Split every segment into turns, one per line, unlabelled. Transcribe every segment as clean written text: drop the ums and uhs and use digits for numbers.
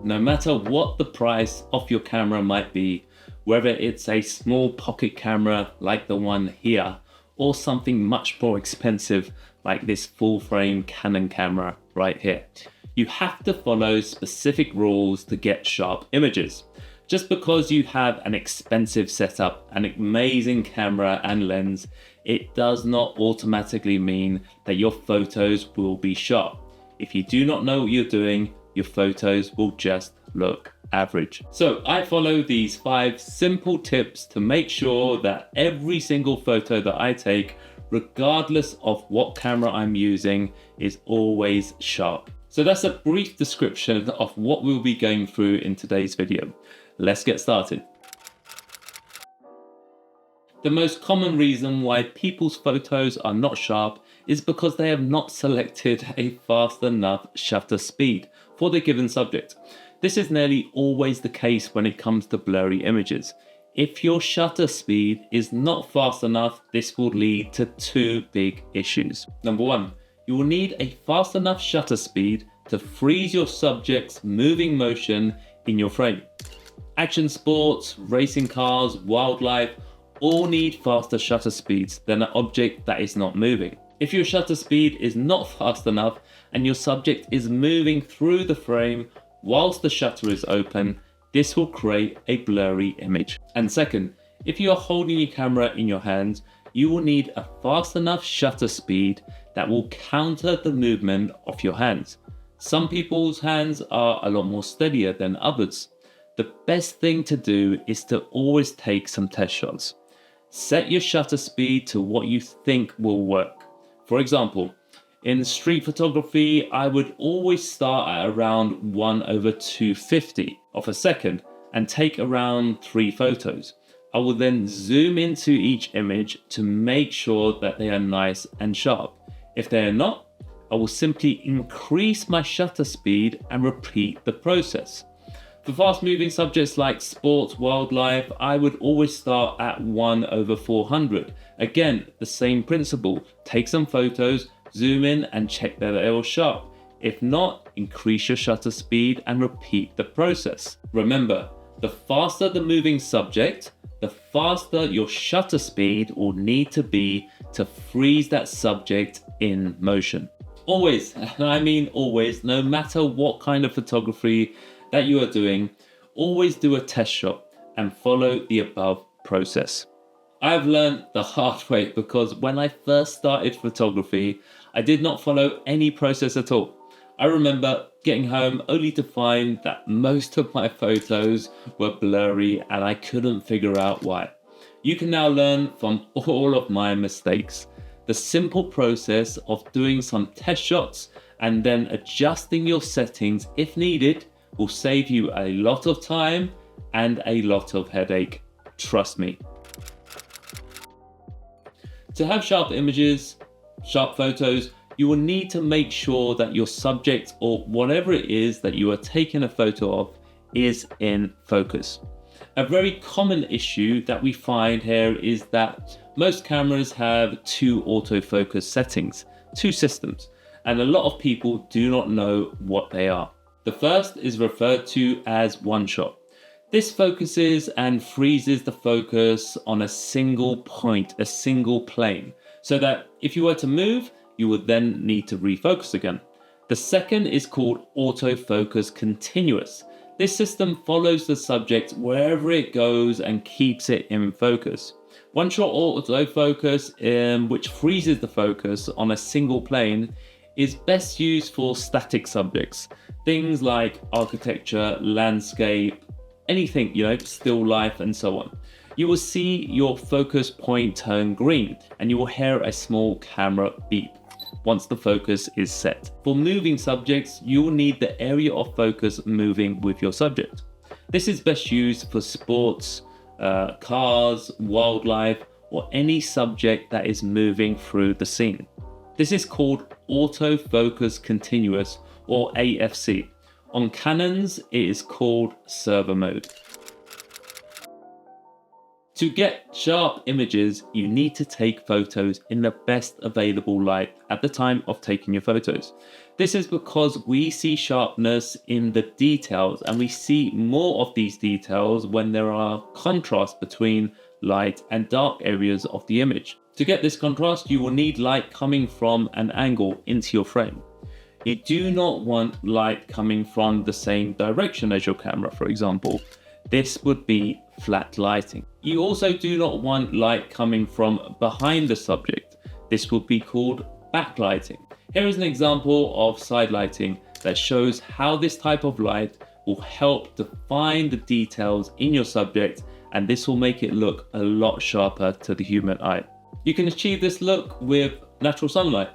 No matter what the price of your camera might be, whether it's a small pocket camera like the one here, or something much more expensive like this full frame Canon camera right here, you have to follow specific rules to get sharp images. Just because you have an expensive setup, an amazing camera and lens, it does not automatically mean that your photos will be sharp. If you do not know what you're doing, your photos will just look average. So I follow these 5 simple tips to make sure that every single photo that I take, regardless of what camera I'm using, is always sharp. So that's a brief description of what we'll be going through in today's video. Let's get started. The most common reason why people's photos are not sharp is because they have not selected a fast enough shutter speed for the given subject. This is nearly always the case when it comes to blurry images. If your shutter speed is not fast enough, this will lead to 2 big issues. Number 1, you will need a fast enough shutter speed to freeze your subject's moving motion in your frame. Action sports, racing cars, wildlife all need faster shutter speeds than an object that is not moving. If your shutter speed is not fast enough and your subject is moving through the frame whilst the shutter is open, this will create a blurry image. And second, if you are holding your camera in your hands, you will need a fast enough shutter speed that will counter the movement of your hands. Some people's hands are a lot more steadier than others. The best thing to do is to always take some test shots. Set your shutter speed to what you think will work. For example, in street photography, I would always start at around 1/250 of a second and take around 3 photos. I will then zoom into each image to make sure that they are nice and sharp. If they are not, I will simply increase my shutter speed and repeat the process. For fast moving subjects like sports, wildlife, I would always start at 1/400. Again, the same principle. Take some photos, zoom in and check that they are sharp. If not, increase your shutter speed and repeat the process. Remember, the faster the moving subject, the faster your shutter speed will need to be to freeze that subject in motion. Always, and I mean always, no matter what kind of photography that you are doing, always do a test shot and follow the above process. I have learned the hard way because when I first started photography, I did not follow any process at all. I remember getting home only to find that most of my photos were blurry and I couldn't figure out why. You can now learn from all of my mistakes. The simple process of doing some test shots and then adjusting your settings if needed will save you a lot of time and a lot of headache. Trust me. To have sharp images, sharp photos, you will need to make sure that your subject or whatever it is that you are taking a photo of is in focus. A very common issue that we find here is that most cameras have 2 autofocus settings, 2 systems, and a lot of people do not know what they are. The first is referred to as one shot. This focuses and freezes the focus on a single point, a single plane, so that if you were to move, you would then need to refocus again. The second is called autofocus continuous. This system follows the subject wherever it goes and keeps it in focus. One shot autofocus, which freezes the focus on a single plane, is best used for static subjects. Things like architecture, landscape, anything, still life and so on. You will see your focus point turn green and you will hear a small camera beep once the focus is set. For moving subjects, you will need the area of focus moving with your subject. This is best used for sports, cars, wildlife, or any subject that is moving through the scene. This is called autofocus continuous, or AFC. On Canons, it is called servo mode. To get sharp images, you need to take photos in the best available light at the time of taking your photos. This is because we see sharpness in the details, and we see more of these details when there are contrasts between light and dark areas of the image. To get this contrast, you will need light coming from an angle into your frame. You do not want light coming from the same direction as your camera, for example. This would be flat lighting. You also do not want light coming from behind the subject. This would be called backlighting. Here is an example of side lighting that shows how this type of light will help define the details in your subject, and this will make it look a lot sharper to the human eye. You can achieve this look with natural sunlight,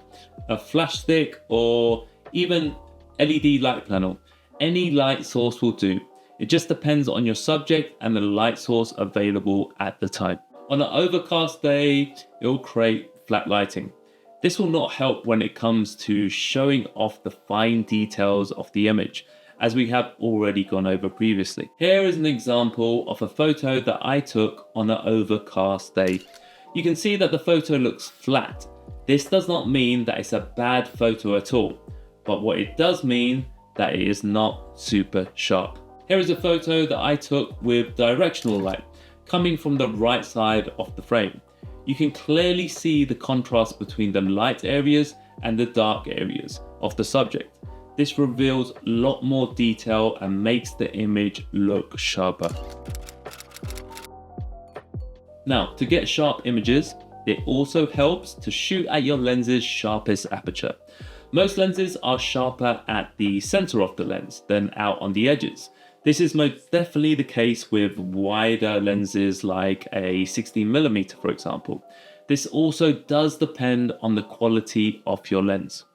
a flash stick, or even LED light panel. Any light source will do. It just depends on your subject and the light source available at the time. On an overcast day, it will create flat lighting. This will not help when it comes to showing off the fine details of the image, as we have already gone over previously. Here is an example of a photo that I took on an overcast day. You can see that the photo looks flat. This does not mean that it's a bad photo at all, but what it does mean that it is not super sharp. Here is a photo that I took with directional light coming from the right side of the frame. You can clearly see the contrast between the light areas and the dark areas of the subject. This reveals a lot more detail and makes the image look sharper. Now, to get sharp images, it also helps to shoot at your lens's sharpest aperture. Most lenses are sharper at the center of the lens than out on the edges. This is most definitely the case with wider lenses like a 16mm, for example. This also does depend on the quality of your lens.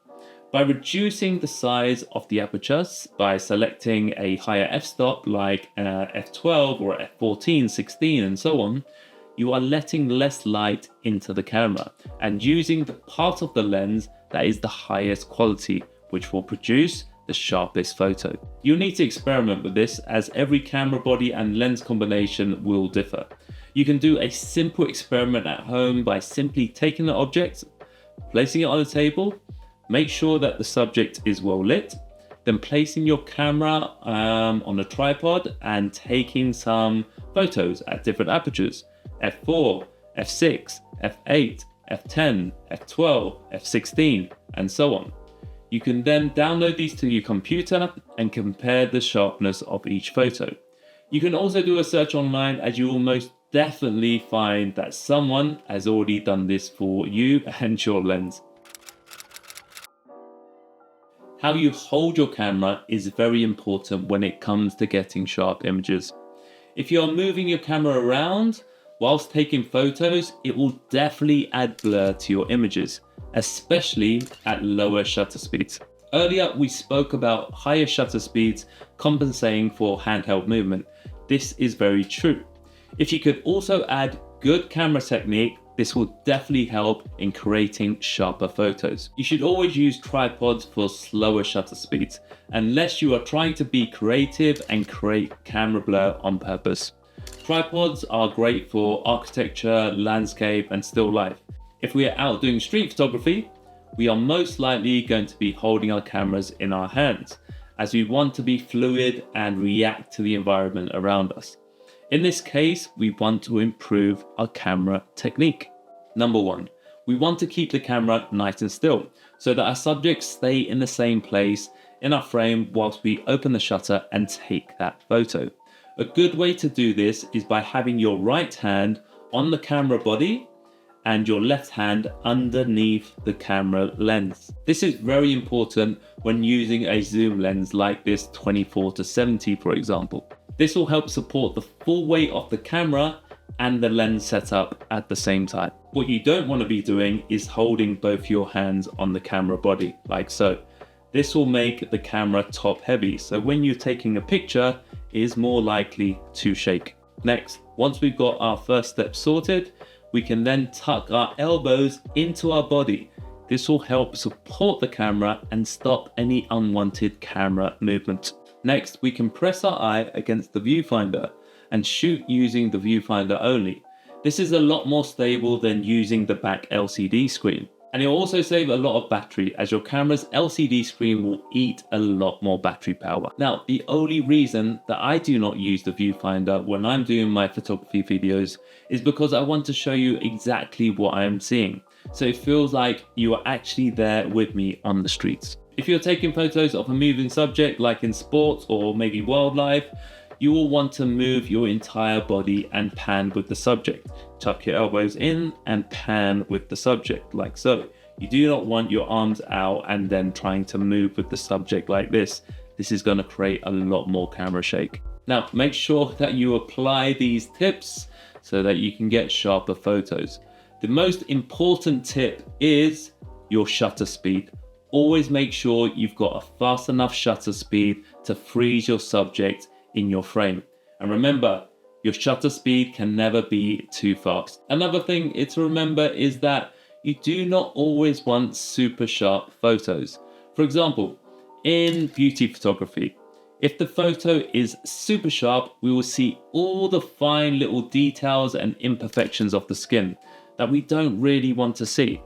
By reducing the size of the aperture by selecting a higher f-stop like f12 or f14, 16 and so on, you are letting less light into the camera and using the part of the lens that is the highest quality, which will produce the sharpest photo. You'll need to experiment with this, as every camera body and lens combination will differ. You can do a simple experiment at home by simply taking the object, placing it on a table, make sure that the subject is well lit, then placing your camera on a tripod and taking some photos at different apertures: f4, f6, f8, f10, f12, f16, and so on. You can then download these to your computer and compare the sharpness of each photo. You can also do a search online, as you will most definitely find that someone has already done this for you and your lens. How you hold your camera is very important when it comes to getting sharp images. If you are moving your camera around whilst taking photos, it will definitely add blur to your images, especially at lower shutter speeds. Earlier, we spoke about higher shutter speeds compensating for handheld movement. This is very true. If you could also add good camera technique, this will definitely help in creating sharper photos. You should always use tripods for slower shutter speeds, unless you are trying to be creative and create camera blur on purpose. Tripods are great for architecture, landscape, and still life. If we are out doing street photography, we are most likely going to be holding our cameras in our hands, as we want to be fluid and react to the environment around us. In this case, we want to improve our camera technique. Number one, we want to keep the camera nice and still so that our subjects stay in the same place in our frame whilst we open the shutter and take that photo. A good way to do this is by having your right hand on the camera body and your left hand underneath the camera lens. This is very important when using a zoom lens like this 24-70, for example. This will help support the full weight of the camera and the lens setup at the same time. What you don't want to be doing is holding both your hands on the camera body, like so. This will make the camera top heavy, so when you're taking a picture, it is more likely to shake. Next, once we've got our first step sorted, we can then tuck our elbows into our body. This will help support the camera and stop any unwanted camera movement. Next, we can press our eye against the viewfinder and shoot using the viewfinder only. This is a lot more stable than using the back LCD screen. And it'll also save a lot of battery, as your camera's LCD screen will eat a lot more battery power. Now, the only reason that I do not use the viewfinder when I'm doing my photography videos is because I want to show you exactly what I am seeing. So it feels like you are actually there with me on the streets. If you're taking photos of a moving subject, like in sports or maybe wildlife, you will want to move your entire body and pan with the subject. Tuck your elbows in and pan with the subject, like so. You do not want your arms out and then trying to move with the subject like this. This is going to create a lot more camera shake. Now, make sure that you apply these tips so that you can get sharper photos. The most important tip is your shutter speed. Always make sure you've got a fast enough shutter speed to freeze your subject in your frame. And remember, your shutter speed can never be too fast. Another thing to remember is that you do not always want super sharp photos. For example, in beauty photography, if the photo is super sharp, we will see all the fine little details and imperfections of the skin that we don't really want to see.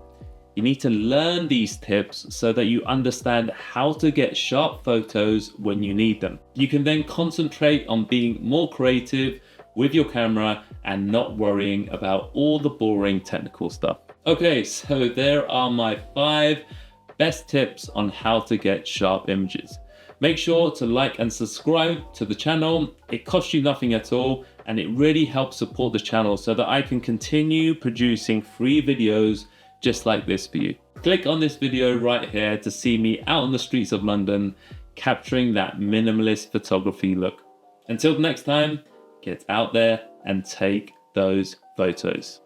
You need to learn these tips so that you understand how to get sharp photos when you need them. You can then concentrate on being more creative with your camera and not worrying about all the boring technical stuff. Okay, so there are my 5 best tips on how to get sharp images. Make sure to like and subscribe to the channel. It costs you nothing at all, and it really helps support the channel so that I can continue producing free videos just like this for you. Click on this video right here to see me out on the streets of London capturing that minimalist photography look. Until next time, get out there and take those photos.